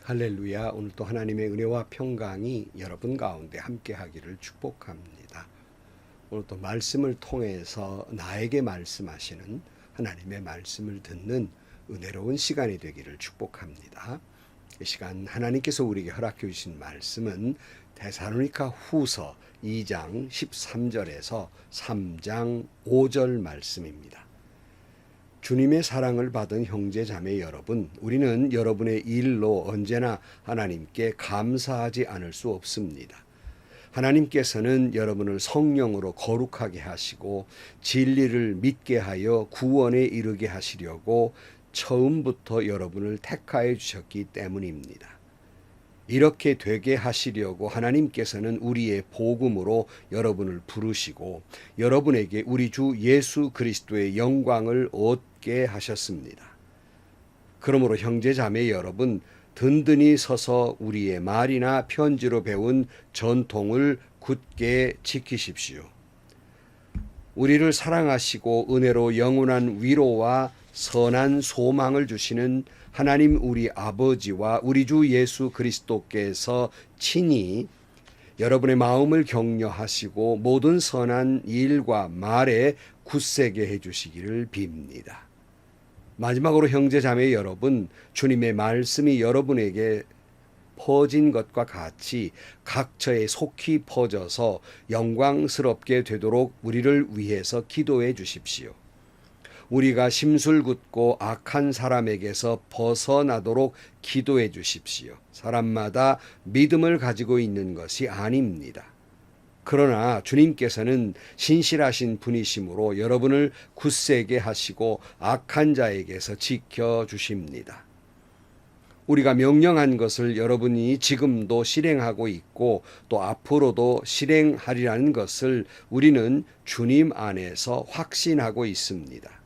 할렐루야. 오늘 또 하나님의 은혜와 평강이 여러분 가운데 함께 하기를 축복합니다. 오늘 또 말씀을 통해서 나에게 말씀하시는 하나님의 말씀을 듣는 은혜로운 시간이 되기를 축복합니다. 이 시간 하나님께서 우리에게 허락해 주신 말씀은 데살로니가 후서 2장 13절에서 3장 5절 말씀입니다. 주님의 사랑을 받은 형제 자매 여러분, 우리는 여러분의 일로 언제나 하나님께 감사하지 않을 수 없습니다. 하나님께서는 여러분을 성령으로 거룩하게 하시고 진리를 믿게 하여 구원에 이르게 하시려고 처음부터 여러분을 택하여 주셨기 때문입니다. 이렇게 되게 하시려고 하나님께서는 우리의 복음으로 여러분을 부르시고 여러분에게 우리 주 예수 그리스도의 영광을 얻게 하셨습니다. 그러므로 형제 자매 여러분, 든든히 서서 우리의 말이나 편지로 배운 전통을 굳게 지키십시오. 우리를 사랑하시고 은혜로 영원한 위로와 선한 소망을 주시는 하나님 우리 아버지와 우리 주 예수 그리스도께서 친히 여러분의 마음을 격려하시고 모든 선한 일과 말에 굳세게 해주시기를 빕니다. 마지막으로 형제 자매 여러분, 주님의 말씀이 여러분에게 퍼진 것과 같이 각처에 속히 퍼져서 영광스럽게 되도록 우리를 위해서 기도해 주십시오. 우리가 심술궂고 악한 사람에게서 벗어나도록 기도해 주십시오. 사람마다 믿음을 가지고 있는 것이 아닙니다. 그러나 주님께서는 신실하신 분이시므로 여러분을 굳세게 하시고 악한 자에게서 지켜주십니다. 우리가 명령한 것을 여러분이 지금도 실행하고 있고 또 앞으로도 실행하리라는 것을 우리는 주님 안에서 확신하고 있습니다.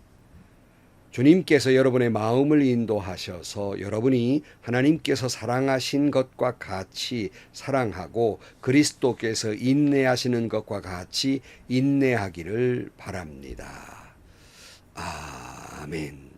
주님께서 여러분의 마음을 인도하셔서 여러분이 하나님께서 사랑하신 것과 같이 사랑하고 그리스도께서 인내하시는 것과 같이 인내하기를 바랍니다. 아멘.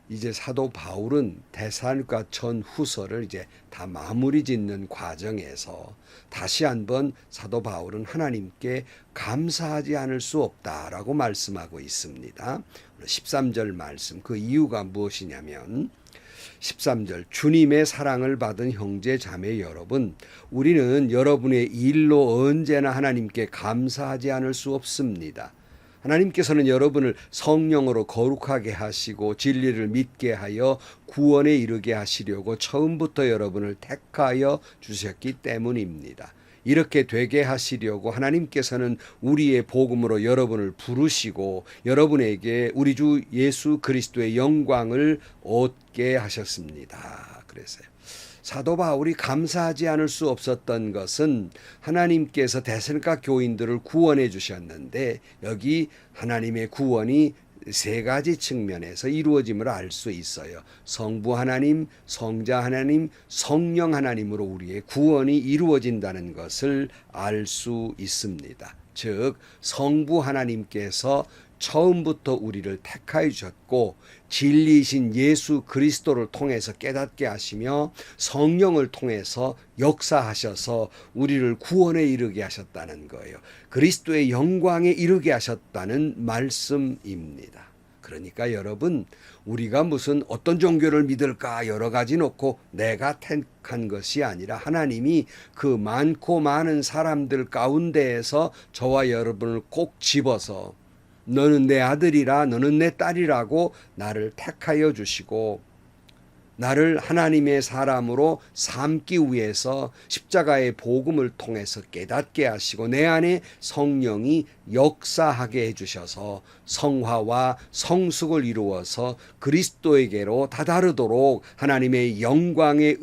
이제 사도 바울은 데살로니가 전후서를 이제 다 마무리 짓는 과정에서 다시 한번 사도 바울은 하나님께 감사하지 않을 수 없다라고 말씀하고 있습니다. 13절 말씀, 그 이유가 무엇이냐면 13절, 주님의 사랑을 받은 형제 자매 여러분, 우리는 여러분의 일로 언제나 하나님께 감사하지 않을 수 없습니다. 하나님께서는 여러분을 성령으로 거룩하게 하시고 진리를 믿게 하여 구원에 이르게 하시려고 처음부터 여러분을 택하여 주셨기 때문입니다. 이렇게 되게 하시려고 하나님께서는 우리의 복음으로 여러분을 부르시고 여러분에게 우리 주 예수 그리스도의 영광을 얻게 하셨습니다. 그래서요. 사도 바울이 감사하지 않을 수 없었던 것은 하나님께서 데살로니가 교인들을 구원해 주셨는데 여기 하나님의 구원이 세 가지 측면에서 이루어짐을 알 수 있어요. 성부 하나님, 성자 하나님, 성령 하나님으로 우리의 구원이 이루어진다는 것을 알 수 있습니다. 즉 성부 하나님께서 처음부터 우리를 택하여 주셨고 진리이신 예수 그리스도를 통해서 깨닫게 하시며 성령을 통해서 역사하셔서 우리를 구원에 이르게 하셨다는 거예요. 그리스도의 영광에 이르게 하셨다는 말씀입니다. 그러니까 여러분, 우리가 무슨 어떤 종교를 믿을까 여러 가지 놓고 내가 택한 것이 아니라 하나님이 그 많고 많은 사람들 가운데에서 저와 여러분을 꼭 집어서 너는 내 아들이라, 너는 내 딸이라고 나를 택하여 주시고 나를 하나님의 사람으로 삼기 위해서 십자가의 복음을 통해서 깨닫게 하시고 내 안에 성령이 역사하게 해주셔서 성화와 성숙을 이루어서 그리스도에게로 다다르도록 하나님의 영광에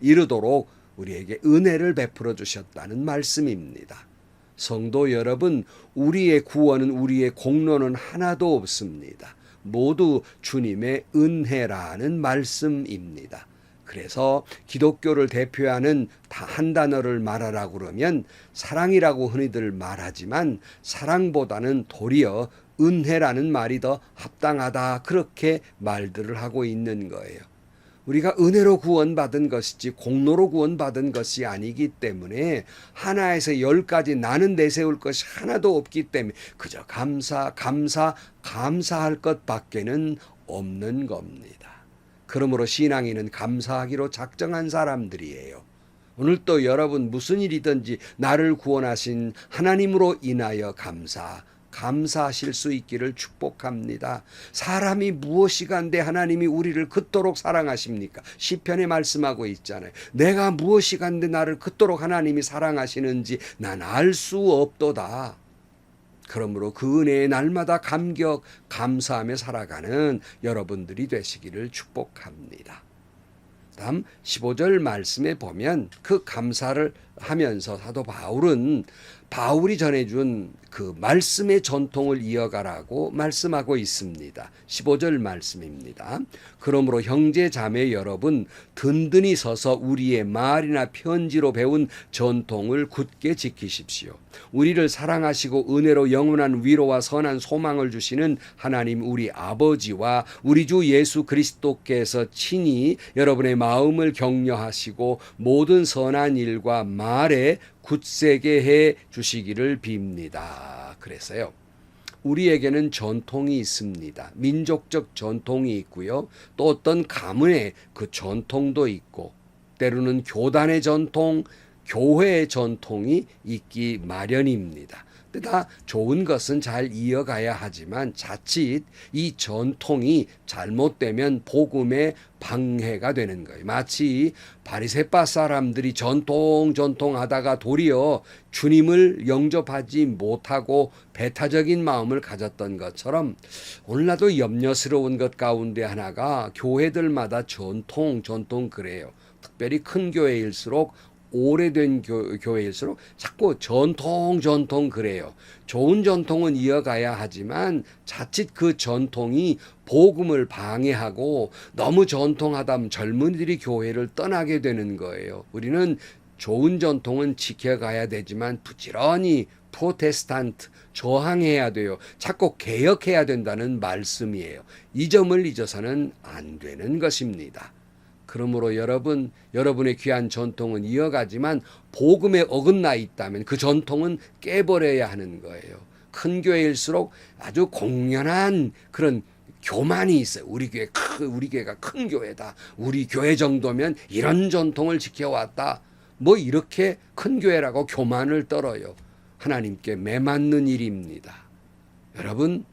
이르도록 우리에게 은혜를 베풀어 주셨다는 말씀입니다. 성도 여러분, 우리의 구원은 우리의 공로는 하나도 없습니다. 모두 주님의 은혜라는 말씀입니다. 그래서 기독교를 대표하는 한 단어를 말하라고 그러면 사랑이라고 흔히들 말하지만 사랑보다는 도리어 은혜라는 말이 더 합당하다, 그렇게 말들을 하고 있는 거예요. 우리가 은혜로 구원받은 것이지 공로로 구원받은 것이 아니기 때문에 하나에서 10까지 나는 내세울 것이 하나도 없기 때문에 그저 감사할 것밖에는 없는 겁니다. 그러므로 신앙인은 감사하기로 작정한 사람들이에요. 오늘 또 여러분 무슨 일이든지 나를 구원하신 하나님으로 인하여 감사하실 수 있기를 축복합니다. 사람이 무엇이간데 하나님이 우리를 그토록 사랑하십니까? 시편에 말씀하고 있잖아요. 내가 무엇이간데 나를 그토록 하나님이 사랑하시는지 난 알 수 없도다. 그러므로 그 은혜에 날마다 감사하며 살아가는 여러분들이 되시기를 축복합니다. 다음 15절 말씀에 보면 그 감사를 하면서 사도 바울이 전해준 그 말씀의 전통을 이어가라고 말씀하고 있습니다. 15절 말씀입니다. 그러므로 형제 자매 여러분 든든히 서서 우리의 말이나 편지로 배운 전통을 굳게 지키십시오. 우리를 사랑하시고 은혜로 영원한 위로와 선한 소망을 주시는 하나님 우리 아버지와 우리 주 예수 그리스도께서 친히 여러분의 마음을 격려하시고 모든 선한 일과 말에 굳세게 해 주시기를 빕니다. 그래서요. 우리에게는 전통이 있습니다. 민족적 전통이 있고요. 또 어떤 가문의 그 전통도 있고 때로는 교단의 전통, 교회의 전통이 있기 마련입니다. 다 좋은 것은 잘 이어가야 하지만 자칫 이 전통이 잘못되면 복음에 방해가 되는 거예요. 마치 바리새파 사람들이 전통하다가 도리어 주님을 영접하지 못하고 배타적인 마음을 가졌던 것처럼 오늘날도 염려스러운 것 가운데 하나가 교회들마다 전통 그래요. 특별히 큰 교회일수록 오래된 교회일수록 자꾸 전통 그래요. 좋은 전통은 이어가야 하지만 자칫 그 전통이 복음을 방해하고 너무 전통하다면 젊은이들이 교회를 떠나게 되는 거예요. 우리는 좋은 전통은 지켜가야 되지만 부지런히 프로테스탄트 저항해야 돼요. 자꾸 개혁해야 된다는 말씀이에요. 이 점을 잊어서는 안 되는 것입니다. 그러므로 여러분의 귀한 전통은 이어가지만 복음에 어긋나 있다면 그 전통은 깨버려야 하는 거예요. 큰 교회일수록 아주 공연한 그런 교만이 있어요. 우리 교회가 큰 교회다. 우리 교회 정도면 이런 전통을 지켜왔다. 뭐 이렇게 큰 교회라고 교만을 떨어요. 하나님께 매맞는 일입니다. 여러분,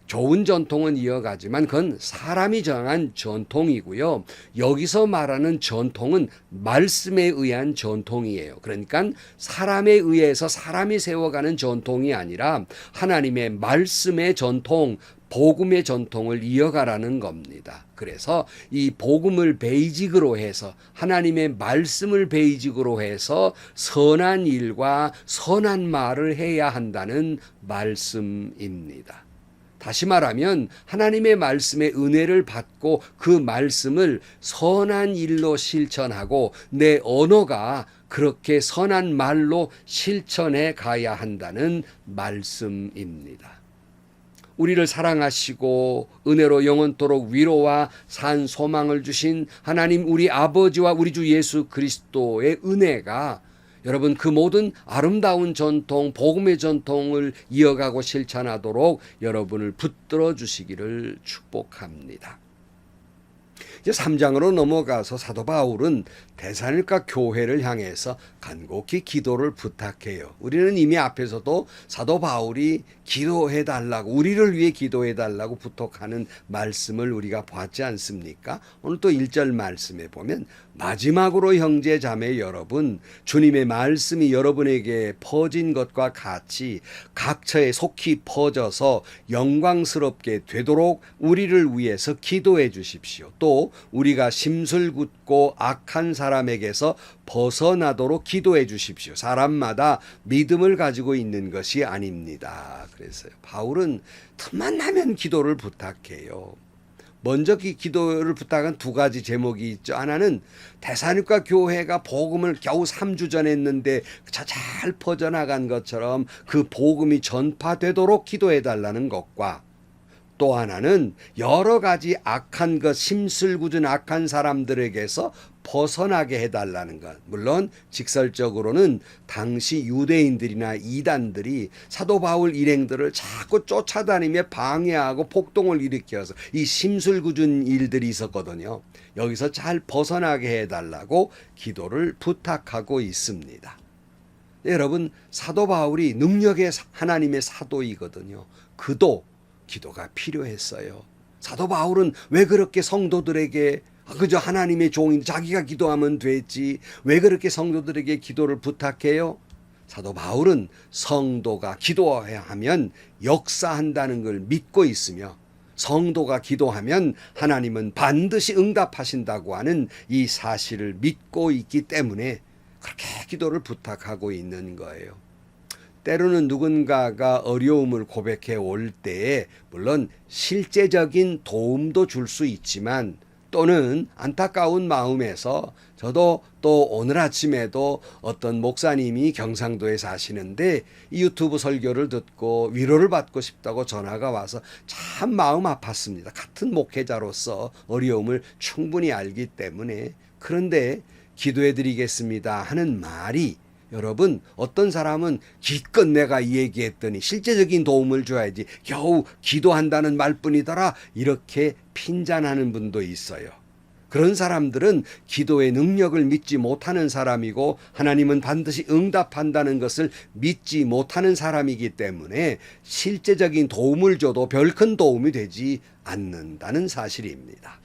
좋은 전통은 이어가지만 그건 사람이 정한 전통이고요. 여기서 말하는 전통은 말씀에 의한 전통이에요. 그러니까 사람에 의해서 사람이 세워가는 전통이 아니라 하나님의 말씀의 전통, 복음의 전통을 이어가라는 겁니다. 그래서 이 복음을 베이직으로 해서 하나님의 말씀을 베이직으로 해서 선한 일과 선한 말을 해야 한다는 말씀입니다. 다시 말하면 하나님의 말씀의 은혜를 받고 그 말씀을 선한 일로 실천하고 내 언어가 그렇게 선한 말로 실천해 가야 한다는 말씀입니다. 우리를 사랑하시고 은혜로 영원토록 위로와 산 소망을 주신 하나님 우리 아버지와 우리 주 예수 그리스도의 은혜가 여러분 그 모든 아름다운 전통, 복음의 전통을 이어가고 실천하도록 여러분을 붙들어 주시기를 축복합니다. 이제 3장으로 넘어가서 사도 바울은 데살로니가 교회를 향해서 간곡히 기도를 부탁해요. 우리는 이미 앞에서도 사도 바울이 기도해달라고, 우리를 위해 기도해달라고 부탁하는 말씀을 우리가 봤지 않습니까? 오늘 또 1절 말씀에 보면 마지막으로 형제 자매 여러분, 주님의 말씀이 여러분에게 퍼진 것과 같이 각처에 속히 퍼져서 영광스럽게 되도록 우리를 위해서 기도해 주십시오. 또 우리가 심술궂고 악한 사람에게서 벗어나도록 기도해 주십시오. 사람마다 믿음을 가지고 있는 것이 아닙니다. 그래서 바울은 틈만 나면 기도를 부탁해요. 먼저 기도를 부탁한 두 가지 제목이 있죠. 하나는 데살로니가 교회가 복음을 겨우 3주 전했는데 잘 퍼져나간 것처럼 그 복음이 전파되도록 기도해 달라는 것과 또 하나는 여러 가지 악한 것, 심술궂은 악한 사람들에게서 벗어나게 해달라는 것. 물론 직설적으로는 당시 유대인들이나 이단들이 사도 바울 일행들을 자꾸 쫓아다니며 방해하고 폭동을 일으켜서 이 심술궂은 일들이 있었거든요. 여기서 잘 벗어나게 해달라고 기도를 부탁하고 있습니다. 여러분, 사도 바울이 능력의 하나님의 사도이거든요. 그도 기도가 필요했어요. 사도 바울은 왜 그렇게 성도들에게 그저 하나님의 종인 자기가 기도하면 되지 왜 그렇게 성도들에게 기도를 부탁해요? 사도 바울은 성도가 기도해야 하면 역사한다는 걸 믿고 있으며 성도가 기도하면 하나님은 반드시 응답하신다고 하는 이 사실을 믿고 있기 때문에 그렇게 기도를 부탁하고 있는 거예요. 때로는 누군가가 어려움을 고백해 올 때에 물론 실제적인 도움도 줄 수 있지만 또는 안타까운 마음에서 저도 또 오늘 아침에도 어떤 목사님이 경상도에 사시는데 이 유튜브 설교를 듣고 위로를 받고 싶다고 전화가 와서 참 마음 아팠습니다. 같은 목회자로서 어려움을 충분히 알기 때문에. 그런데 기도해 드리겠습니다 하는 말이 여러분 어떤 사람은 기껏 내가 이 얘기했더니 실제적인 도움을 줘야지 겨우 기도한다는 말뿐이더라 이렇게 핀잔하는 분도 있어요. 그런 사람들은 기도의 능력을 믿지 못하는 사람이고 하나님은 반드시 응답한다는 것을 믿지 못하는 사람이기 때문에 실제적인 도움을 줘도 별 큰 도움이 되지 않는다는 사실입니다.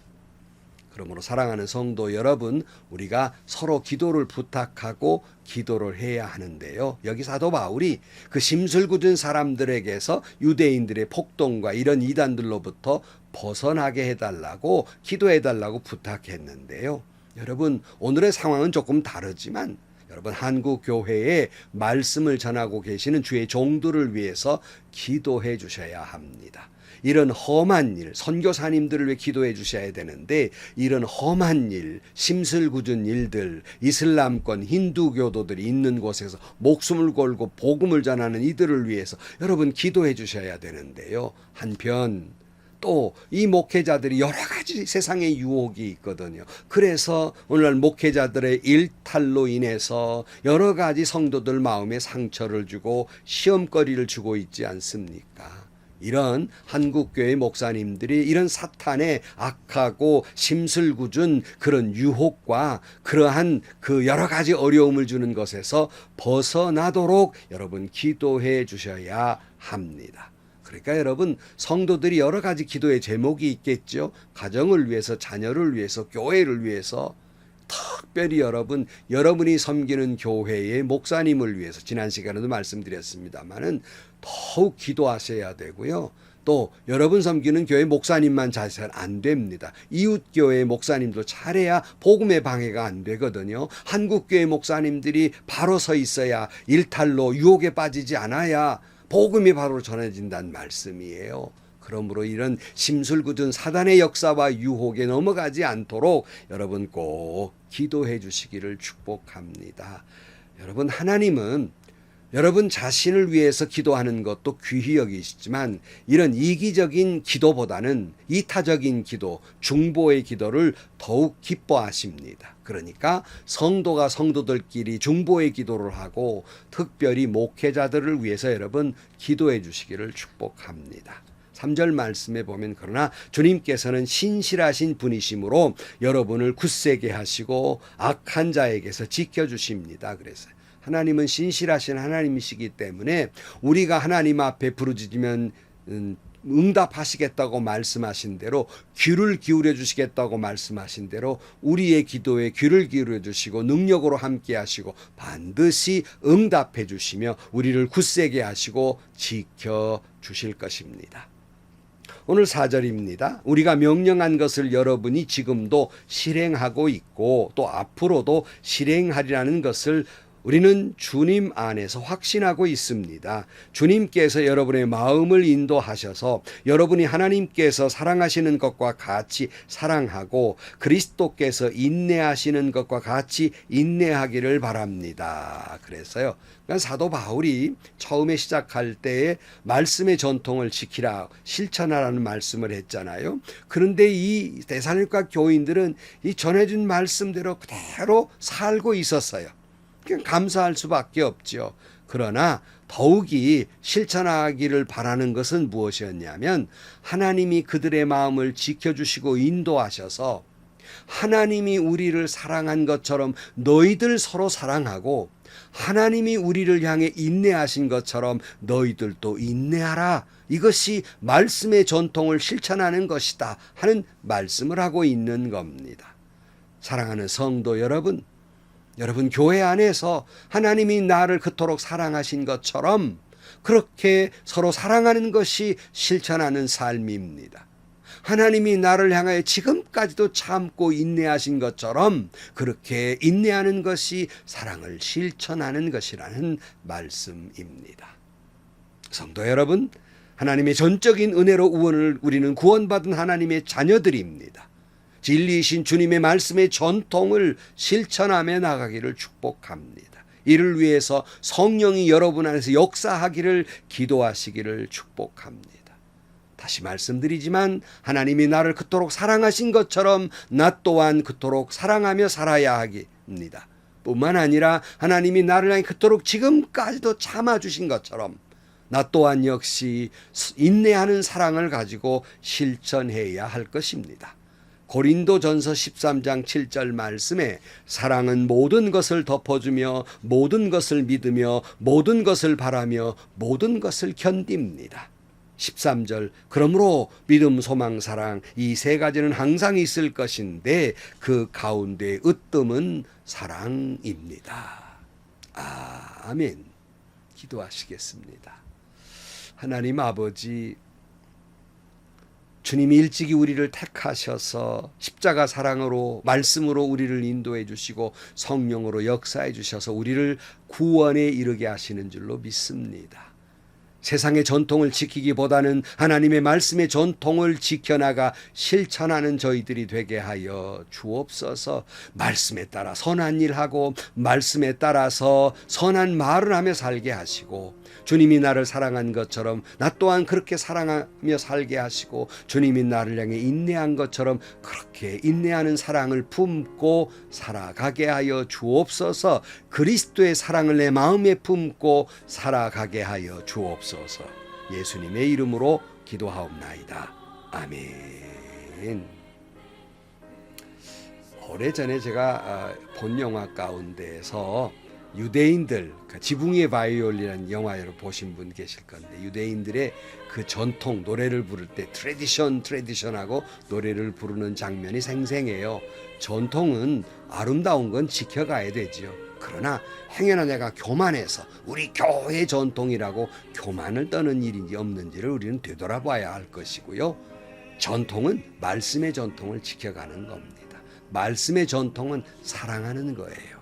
그러므로 사랑하는 성도 여러분, 우리가 서로 기도를 부탁하고 기도를 해야 하는데요. 여기 사도 바울이 그 심술궂은 사람들에게서 유대인들의 폭동과 이런 이단들로부터 벗어나게 해달라고 기도해달라고 부탁했는데요. 여러분, 오늘의 상황은 조금 다르지만 여러분 한국 교회에 말씀을 전하고 계시는 주의 종들을 위해서 기도해 주셔야 합니다. 이런 험한 일, 선교사님들을 위해 기도해 주셔야 되는데 이런 험한 일, 심술궂은 일들, 이슬람권, 힌두교도들이 있는 곳에서 목숨을 걸고 복음을 전하는 이들을 위해서 여러분 기도해 주셔야 되는데요. 한편 또 이 목회자들이 여러 가지 세상의 유혹이 있거든요. 그래서 오늘날 목회자들의 일탈로 인해서 여러 가지 성도들 마음에 상처를 주고 시험거리를 주고 있지 않습니까? 이런 한국교회 목사님들이 이런 사탄의 악하고 심술궂은 그런 유혹과 그러한 그 여러 가지 어려움을 주는 것에서 벗어나도록 여러분 기도해 주셔야 합니다. 그러니까 여러분 성도들이 여러 가지 기도의 제목이 있겠죠. 가정을 위해서, 자녀를 위해서, 교회를 위해서, 특별히 여러분이 섬기는 교회의 목사님을 위해서 지난 시간에도 말씀드렸습니다마는 더욱 기도하셔야 되고요. 또 여러분 섬기는 교회 목사님만 잘해서는 안 됩니다. 이웃교회 목사님도 잘해야 복음의 방해가 안 되거든요. 한국교회 목사님들이 바로 서 있어야 일탈로 유혹에 빠지지 않아야 복음이 바로 전해진다는 말씀이에요. 그러므로 이런 심술궂은 사단의 역사와 유혹에 넘어가지 않도록 여러분 꼭 기도해 주시기를 축복합니다. 여러분 하나님은 여러분 자신을 위해서 기도하는 것도 귀히 여기시지만 이런 이기적인 기도보다는 이타적인 기도, 중보의 기도를 더욱 기뻐하십니다. 그러니까 성도가 성도들끼리 중보의 기도를 하고 특별히 목회자들을 위해서 여러분 기도해 주시기를 축복합니다. 3절 말씀에 보면 그러나 주님께서는 신실하신 분이시므로 여러분을 굳세게 하시고 악한 자에게서 지켜주십니다. 그래서 하나님은 신실하신 하나님이시기 때문에 우리가 하나님 앞에 부르짖으면 응답하시겠다고 말씀하신 대로 귀를 기울여 주시겠다고 말씀하신 대로 우리의 기도에 귀를 기울여 주시고 능력으로 함께 하시고 반드시 응답해 주시며 우리를 굳세게 하시고 지켜 주실 것입니다. 오늘 4절입니다. 우리가 명령한 것을 여러분이 지금도 실행하고 있고 또 앞으로도 실행하리라는 것을 우리는 주님 안에서 확신하고 있습니다. 주님께서 여러분의 마음을 인도하셔서 여러분이 하나님께서 사랑하시는 것과 같이 사랑하고 그리스도께서 인내하시는 것과 같이 인내하기를 바랍니다. 그래서요. 그러니까 사도 바울이 처음에 시작할 때에 말씀의 전통을 지키라, 실천하라는 말씀을 했잖아요. 그런데 이 데살로니가 교인들은 이 전해준 말씀대로 그대로 살고 있었어요. 그냥 감사할 수밖에 없죠. 그러나 더욱이 실천하기를 바라는 것은 무엇이었냐면 하나님이 그들의 마음을 지켜주시고 인도하셔서 하나님이 우리를 사랑한 것처럼 너희들 서로 사랑하고 하나님이 우리를 향해 인내하신 것처럼 너희들도 인내하라. 이것이 말씀의 전통을 실천하는 것이다 하는 말씀을 하고 있는 겁니다. 사랑하는 성도 여러분, 여러분 교회 안에서 하나님이 나를 그토록 사랑하신 것처럼 그렇게 서로 사랑하는 것이 실천하는 삶입니다. 하나님이 나를 향하여 지금까지도 참고 인내하신 것처럼 그렇게 인내하는 것이 사랑을 실천하는 것이라는 말씀입니다. 성도 여러분, 하나님의 전적인 은혜로 우리는 구원받은 하나님의 자녀들입니다. 진리이신 주님의 말씀의 전통을 실천하며 나가기를 축복합니다. 이를 위해서 성령이 여러분 안에서 역사하기를 기도하시기를 축복합니다. 다시 말씀드리지만 하나님이 나를 그토록 사랑하신 것처럼 나 또한 그토록 사랑하며 살아야 합니다. 뿐만 아니라 하나님이 나를 향해 그토록 지금까지도 참아주신 것처럼 나 또한 역시 인내하는 사랑을 가지고 실천해야 할 것입니다. 고린도전서 13장 7절 말씀에 사랑은 모든 것을 덮어주며 모든 것을 믿으며 모든 것을 바라며 모든 것을 견딥니다. 13절 그러므로 믿음, 소망, 사랑 이 세 가지는 항상 있을 것인데 그 가운데 으뜸은 사랑입니다. 아멘. 기도하시겠습니다. 하나님 아버지, 주님이 일찍이 우리를 택하셔서 십자가 사랑으로 말씀으로 우리를 인도해 주시고 성령으로 역사해 주셔서 우리를 구원에 이르게 하시는 줄로 믿습니다. 세상의 전통을 지키기보다는 하나님의 말씀의 전통을 지켜나가 실천하는 저희들이 되게 하여 주옵소서. 말씀에 따라 선한 일하고 말씀에 따라서 선한 말을 하며 살게 하시고 주님이 나를 사랑한 것처럼 나 또한 그렇게 사랑하며 살게 하시고 주님이 나를 향해 인내한 것처럼 그렇게 인내하는 사랑을 품고 살아가게 하여 주옵소서. 그리스도의 사랑을 내 마음에 품고 살아가게 하여 주옵소서. 예수님의 이름으로 기도하옵나이다. 아멘. 오래전에 제가 본 영화 가운데에서 유대인들, 지붕의 바이올린이라는 영화 여러분 보신 분 계실 건데 유대인들의 그 전통 노래를 부를 때 트레디션하고 노래를 부르는 장면이 생생해요. 전통은 아름다운 건 지켜가야 되지요. 그러나 행여나 내가 교만해서 우리 교회 전통이라고 교만을 떠는 일인지 없는지를 우리는 되돌아봐야 할 것이고요. 전통은 말씀의 전통을 지켜가는 겁니다. 말씀의 전통은 사랑하는 거예요.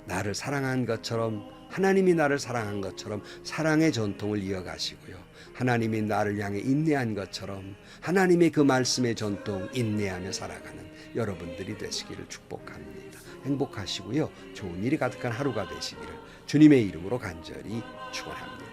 나를 사랑한 것처럼 하나님이 나를 사랑한 것처럼 사랑의 전통을 이어가시고요. 하나님이 나를 향해 인내한 것처럼 하나님의 그 말씀의 전통 인내하며 살아가는 여러분들이 되시기를 축복합니다. 행복하시고요. 좋은 일이 가득한 하루가 되시기를 주님의 이름으로 간절히 축원합니다.